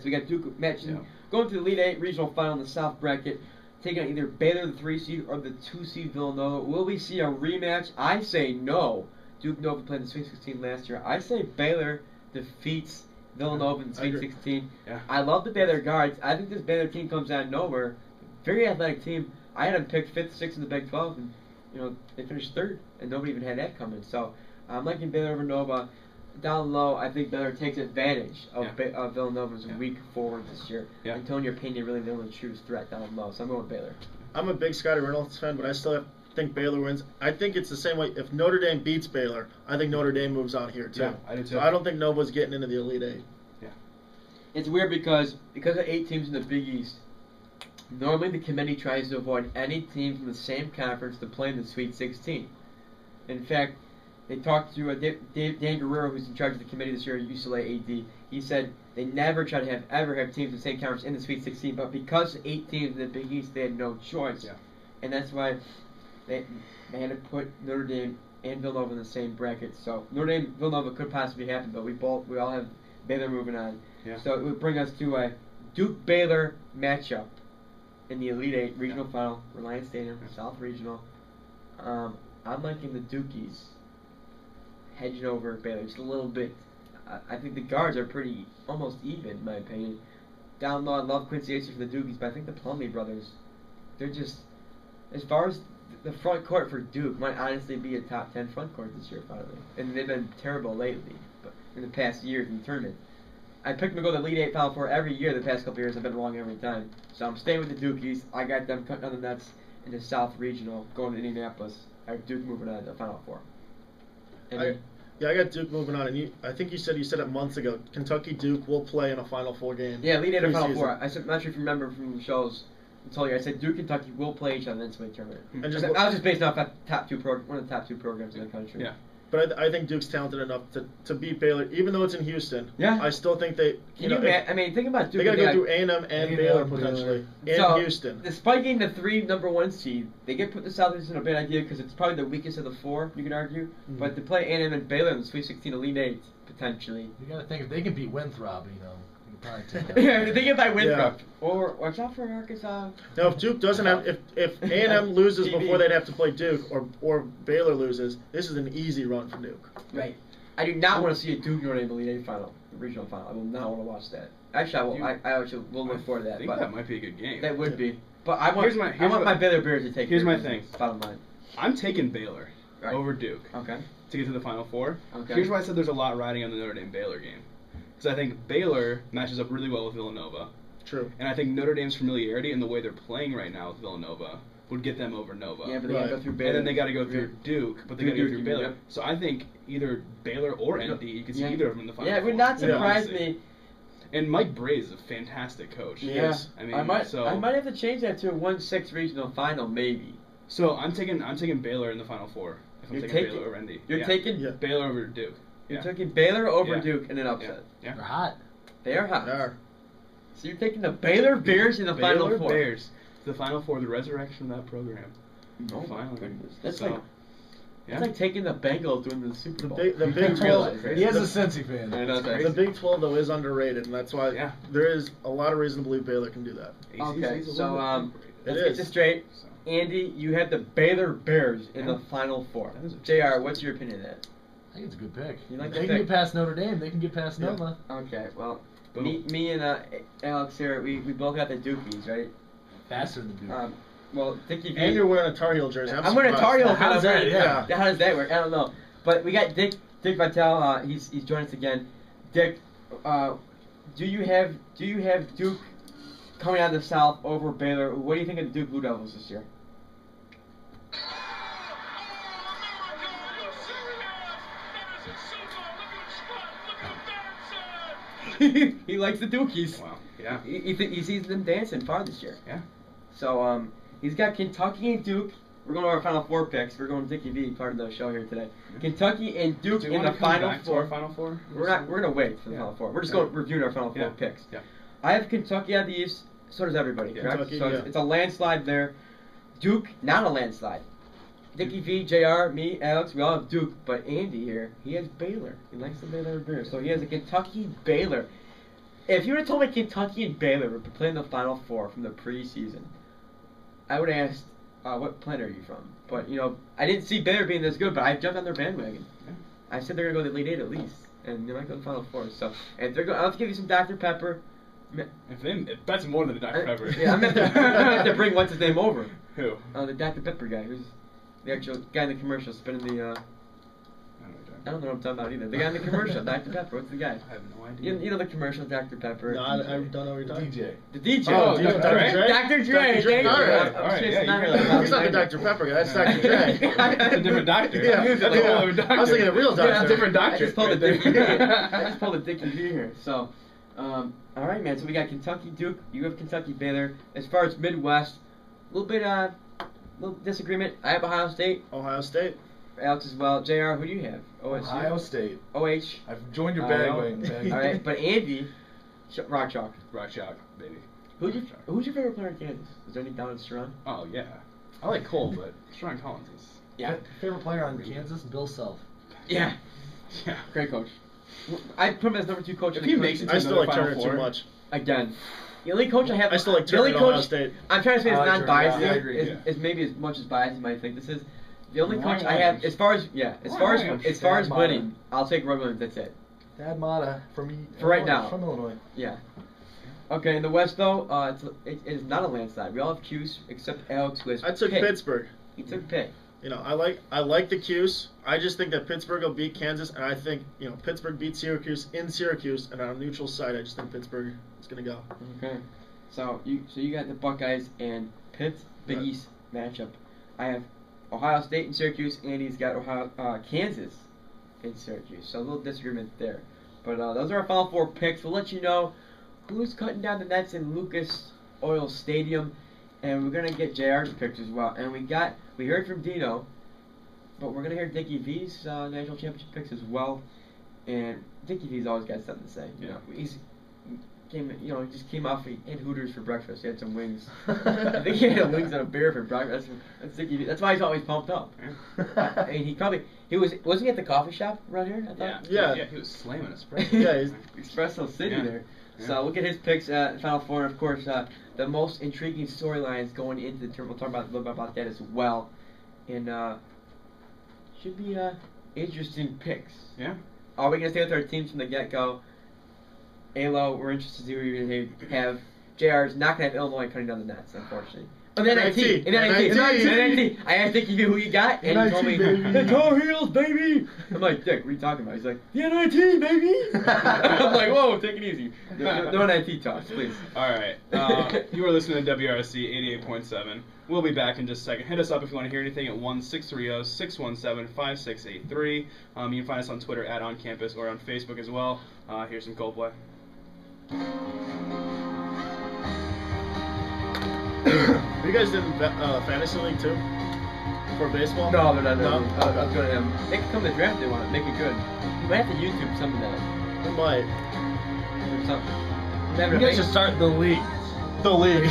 we got Duke matching going to the Elite Eight regional final in the South bracket, taking on either Baylor, the 3 seed, or the 2 seed Villanova. Will we see a rematch? I say no. Duke Nova played in the Sweet 16 last year. I say Baylor defeats Villanova in the Sweet 16. Yeah. I love the Baylor guards. I think this Baylor team comes out of nowhere. Very athletic team. I had them picked 5th, 6th in the Big 12, and they finished 3rd, and nobody even had that coming. So I'm liking Baylor over Nova. Down low, I think Baylor takes advantage of Villanova's weak forward this year. Yeah. Antonio Pena really the only true threat down low, so I'm going with Baylor. I'm a big Scotty Reynolds fan, but I still think Baylor wins. I think it's the same way. If Notre Dame beats Baylor, I think Notre Dame moves on here too. Yeah, I do too. So I don't think Nova's getting into the Elite Eight. Yeah. It's weird because of 8 teams in the Big East, normally the committee tries to avoid any team from the same conference to play in the Sweet 16. In fact, they talked to Dan Guerrero, who's in charge of the committee this year at UCLA AD. He said they never try to ever have teams in the same conference in the Sweet 16, but because 8 teams in the Big East, they had no choice. Yeah. And that's why they had to put Notre Dame and Villanova in the same bracket. So Notre Dame Villanova could possibly happen, but we all have Baylor moving on. Yeah. So it would bring us to a Duke Baylor matchup in the Elite Eight regional final, Reliance Stadium, South Regional. I'm liking the Dukies hedging over Baylor just a little bit. I think the guards are pretty almost even, in my opinion. Down low, I love Quincy Acer for the Dukies, but I think the Plumlee brothers, they're just, as far as the front court for Duke, might honestly be a top 10 front court this year, finally. And they've been terrible lately, but in the past years in the tournament. I picked them to go to the Elite Eight Final Four every year the past couple years. I've been wrong every time. So I'm staying with the Dukies. I got them cutting on the nuts in the South Regional, going to Indianapolis. I have Duke moving on to the Final Four. I got Duke moving on, and I think you said it months ago. Kentucky Duke will play in a Final Four game. Yeah, Elite Eight or Final Four. I'm not sure if you remember from the shows. I told you, I said Duke Kentucky will play each other in the NCAA tournament. And I was just based off one of the top 2 programs in the country. Yeah. But I think Duke's talented enough to beat Baylor, even though it's in Houston. Yeah. I still think they. Think about Duke. They got to go through A&M and Baylor potentially in Houston. Despite getting the 3 number 1 seed, they get put the Southeast in a bad idea because it's probably the weakest of the 4. You can argue, but to play A&M and Baylor in the Sweet 16 Elite Eight potentially. You got to think if they can beat Winthrop, you can probably take that. Yeah, they get by Winthrop. Or watch out for Arkansas. Now, if Duke doesn't have, if A&M loses before they'd have to play Duke, or Baylor loses, this is an easy run for Duke. Right. I do not want to see a Duke Notre Dame Elite Eight final, the regional final. I will not want to watch that. Actually, I will look forward to that. I think that might be a good game. That would be. But I want my Baylor Bears to take. Here's my thing. Bottom line. I'm taking Baylor over Duke. Okay. To get to the Final Four. Okay. Here's why I said there's a lot riding on the Notre Dame Baylor game. Because I think Baylor matches up really well with Villanova. True. And I think Notre Dame's familiarity and the way they're playing right now with Villanova would get them over Nova. Yeah, but they got to go through Baylor. And then they got to go through Duke, but they got to go through Baylor. Yep. So I think either Baylor or ND, you could see either of them in the Final Four. Yeah, it would not surprise me. And Mike Bray is a fantastic coach. Yes. I mean, I might have to change that to a 1-6 regional final, maybe. So I'm taking Baylor in the Final Four. If I'm taking Baylor over ND. You're taking Baylor over Duke. You're taking Baylor over Duke in an upset. Yeah. They're hot. They are hot. They are. So you're taking the Baylor Bears in the Final Four. Baylor Bears. The Final Four, the resurrection of that program. Oh finally. Goodness. That's like taking the Bengals during the Super Bowl. The Big 12. He is a Cincy fan. I know, the Big 12 though is underrated, and that's why there is a lot of reason to believe Baylor can do that. Okay, so let's get this straight. Andy, you had the Baylor Bears in the Final Four. JR, what's your opinion of that? I think it's a good pick. You like they can get past Notre Dame. They can get past Nova. Okay, well, me and Alex here, we both got the Dukies, right? Faster than Duke. Well, Dickie V. And you're wearing a Tar Heel jersey. I'm wearing a Tar Heel. How does that? Yeah. How does that work? I don't know. But we got Dick Vitale. He's joined us again. Dick, do you have Duke coming out of the South over Baylor? What do you think of the Duke Blue Devils this year? He likes the Dukies. Wow. Yeah. He sees them dancing far this year. Yeah. So he's got Kentucky and Duke. We're going to our Final Four picks. We're going to Dickie V, part of the show here today. Yeah. Kentucky and Duke in the Final Four. Our Final Four? We're going to wait for the Final Four. We're just going to review our Final Four picks. Yeah. I have Kentucky out of the East. So does everybody, correct? Kentucky, so it's a landslide there. Duke, not a landslide. Dickie V, JR, me, Alex, we all have Duke, but Andy here, he has Baylor. He likes the Baylor Bears. So he has a Kentucky Baylor. If you would have told me Kentucky and Baylor were playing the Final Four from the preseason, I would have asked, what planet are you from? But, I didn't see Baylor being this good, but I jumped on their bandwagon. Yeah. I said they're going to go to the Elite Eight at least, and they might go to the Final Four. So, and they're going, I'll have to give you some Dr. Pepper. If that's more than a Dr. Pepper. Yeah, I'm going to have to bring what's his name over. Who? The Dr. Pepper guy, who's the actual guy in the commercial spinning the, I don't know what I'm talking about either. The guy in the commercial, Dr. Pepper, what's the guy? I have no idea. You know the commercial, Dr. Pepper? No, I don't know what you're talking DJ. The DJ. Oh, Dr. Dre? Dr. Dre. Dr. Dre. Thank you. All right. All right, yeah, He's not the Dr. Pepper guy. That's Dr. Dre. That's a different doctor. Yeah, That's a whole other doctor. I was thinking a real doctor. Yeah, a different I doctor. just pulled a Dickie V. I just pulled a Dickie V here. So, all right, man. So we got Kentucky, Duke. You have Kentucky, Baylor. As far as Midwest, a little disagreement. I have Ohio State. Ohio State. Alex as well. JR, who do you have? OSU? Ohio State. OH. I've joined your Oh, bandwagon. no. All right, but Andy, Rock Chalk. Rock Chalk, baby. Who's your favorite player in Kansas? Is there any down in Sharon? Oh, yeah. I like Cole, but Sean Collins is... Yeah. Favorite player on Kansas? Bill Self. Yeah. Yeah. Great coach. I put him as number 2 coach. If in he the makes it country. I still like Final Turner Four. too much. Again. The only coach I have. I still like the only Turner at Ohio coach. State. I'm trying to say it's I like not Turner, biased. yeah, I here, agree, is maybe as much as biased as you might think this is. The only Ryan coach I have, Williams. as far as Ryan winning, I'll take Roy Williams. That's it. Dad Mata from For right now. From Illinois. Yeah. Okay, in the West though, it is not a landslide. We all have Cuse except Alex, who has I took Pitt. Pittsburgh. He took Pitt. I like the Cuse. I just think that Pittsburgh will beat Kansas, and I think Pittsburgh beats Syracuse in Syracuse, and on a neutral site, I just think Pittsburgh is going to go. Okay. So you got the Buckeyes and Pitt, Big Right. East matchup. I have Ohio State and Syracuse. Andy's got Kansas and Syracuse. So a little disagreement there. But those are our final 4 picks. We'll let you know who's cutting down the nets in Lucas Oil Stadium, and we're gonna get JR's picks as well. And we heard from Dino, but we're gonna hear Dickie V's national championship picks as well. And Dickie V's always got something to say. He just came off. He had Hooters for breakfast. He had some wings. I think he had wings and a beer for breakfast. That's Dickie V. That's why he's always pumped up. And wasn't he at the coffee shop around here? I thought. Yeah. He was slamming espresso. Yeah, he's Espresso City Yeah. there. Yeah. So we'll get his picks at Final Four, and of course the most intriguing storylines going into the tournament. We'll talk a little bit about that as well, and should be interesting picks. Yeah. Are we gonna stay with our teams from the get-go? Alo, we're interested to see what you're gonna have. JR's not gonna have Illinois cutting down the nets, unfortunately. Oh, the NIT. NIT. I asked Dickie who you got, and he told me, NIT, baby. the Tar Heels, baby! I'm like, Dick, what are you talking about? He's like, the NIT, baby! I'm like, whoa, take it easy. No NIT talks, please. All right. You are listening to WRC 88.7. We'll be back in just a second. Hit us up if you want to hear anything at 1-630-617-5683. You can find us on Twitter at OnCampus or on Facebook as well. Here's some Coldplay. Are you guys in fantasy league too? For baseball? No, they're not. No? I was going to them. They can come to the draft if they want. Make it good. You might have to YouTube some of that. We might. Or something. You guys should start the league. The league.